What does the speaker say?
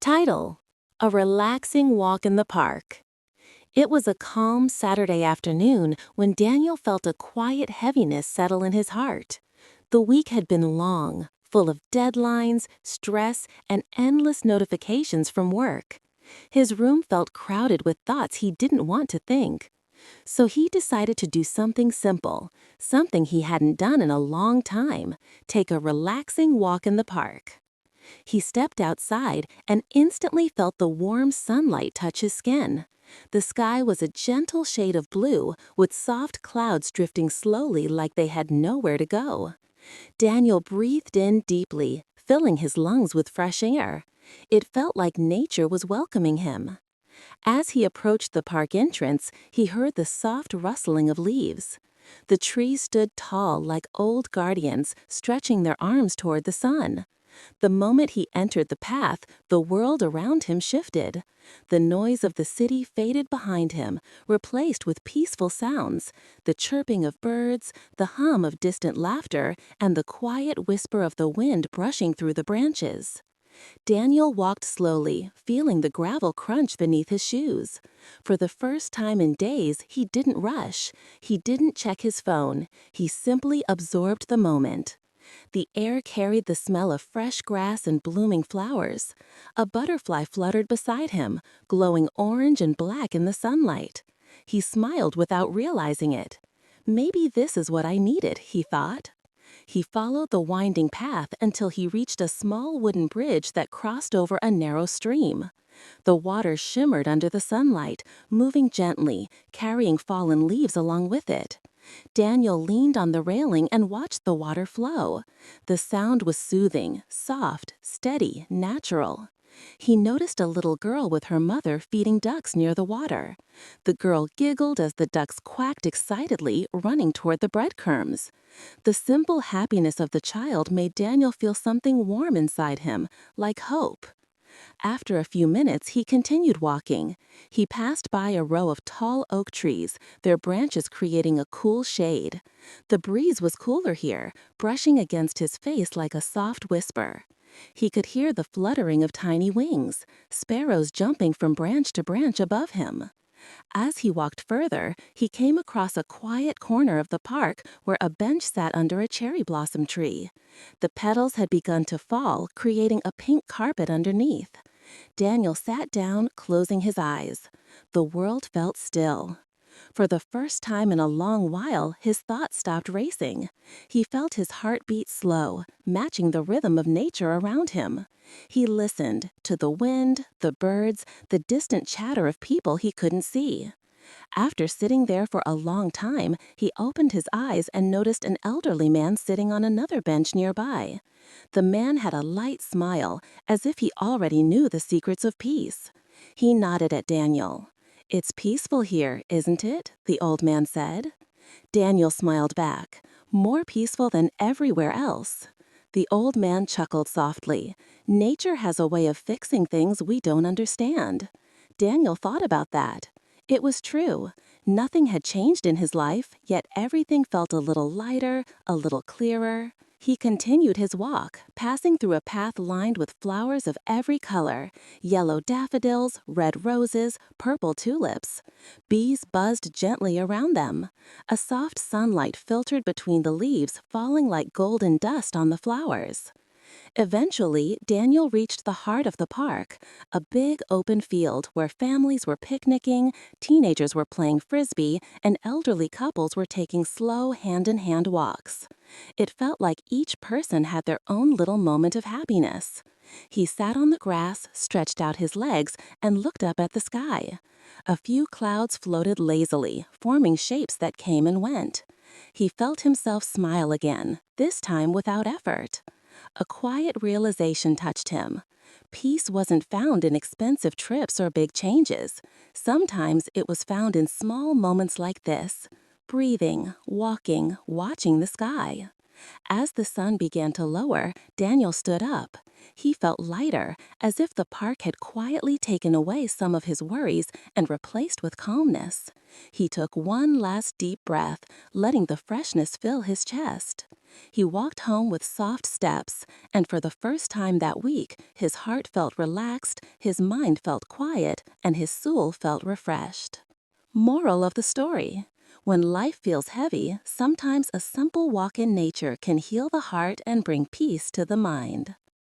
Title: A Relaxing Walk in the Park. It was a calm Saturday afternoon when Daniel felt a quiet heaviness settle in his heart. The week had been long, full of deadlines, stress, and endless notifications from work. His room felt crowded with thoughts he didn't want to think. So he decided to do something simple, something he hadn't done in a long time: take a relaxing walk in the park. He stepped outside and instantly felt the warm sunlight touch his skin. The sky was a gentle shade of blue, with soft clouds drifting slowly like they had nowhere to go. Daniel breathed in deeply, filling his lungs with fresh air. It felt like nature was welcoming him. As he approached the park entrance, he heard the soft rustling of leaves. The trees stood tall like old guardians, stretching their arms toward the sun. The moment he entered the path, the world around him shifted. The noise of the city faded behind him, replaced with peaceful sounds: the chirping of birds, the hum of distant laughter, and the quiet whisper of the wind brushing through the branches. Daniel walked slowly, feeling the gravel crunch beneath his shoes. For the first time in days, he didn't rush. He didn't check his phone. He simply absorbed the moment. The air carried the smell of fresh grass and blooming flowers. A butterfly fluttered beside him, glowing orange and black in the sunlight. He smiled without realizing it. Maybe this is what I needed, he thought. He followed the winding path until he reached a small wooden bridge that crossed over a narrow stream. The water shimmered under the sunlight, moving gently, carrying fallen leaves along with it. Daniel leaned on the railing and watched the water flow. The sound was soothing, soft, steady, natural. He noticed a little girl with her mother feeding ducks near the water. The girl giggled as the ducks quacked excitedly, running toward the breadcrumbs. The simple happiness of the child made Daniel feel something warm inside him, like hope. After a few minutes, he continued walking. He passed by a row of tall oak trees, their branches creating a cool shade. The breeze was cooler here, brushing against his face like a soft whisper. He could hear the fluttering of tiny wings, sparrows jumping from branch to branch above him. As he walked further, he came across a quiet corner of the park where a bench sat under a cherry blossom tree. The petals had begun to fall, creating a pink carpet underneath. Daniel sat down, closing his eyes. The world felt still. For the first time in a long while, his thoughts stopped racing. He felt his heart beat slow, matching the rhythm of nature around him. He listened to the wind, the birds, the distant chatter of people he couldn't see. After sitting there for a long time, he opened his eyes and noticed an elderly man sitting on another bench nearby. The man had a light smile, as if he already knew the secrets of peace. He nodded at Daniel. "It's peaceful here, isn't it?" the old man said. Daniel smiled back. "More peaceful than everywhere else." The old man chuckled softly. "Nature has a way of fixing things we don't understand." Daniel thought about that. It was true. Nothing had changed in his life, yet everything felt a little lighter, a little clearer. He continued his walk, passing through a path lined with flowers of every color: yellow daffodils, red roses, purple tulips. Bees buzzed gently around them. A soft sunlight filtered between the leaves, falling like golden dust on the flowers. Eventually, Daniel reached the heart of the park, a big open field where families were picnicking, teenagers were playing frisbee, and elderly couples were taking slow hand-in-hand walks. It felt like each person had their own little moment of happiness. He sat on the grass, stretched out his legs, and looked up at the sky. A few clouds floated lazily, forming shapes that came and went. He felt himself smile again, this time without effort. A quiet realization touched him. Peace wasn't found in expensive trips or big changes. Sometimes it was found in small moments like this: breathing, walking, watching the sky. As the sun began to lower, Daniel stood up. He felt lighter, as if the park had quietly taken away some of his worries and replaced with calmness. He took one last deep breath, letting the freshness fill his chest. He walked home with soft steps, and for the first time that week, his heart felt relaxed, his mind felt quiet, and his soul felt refreshed. Moral of the story: when life feels heavy, sometimes a simple walk in nature can heal the heart and bring peace to the mind.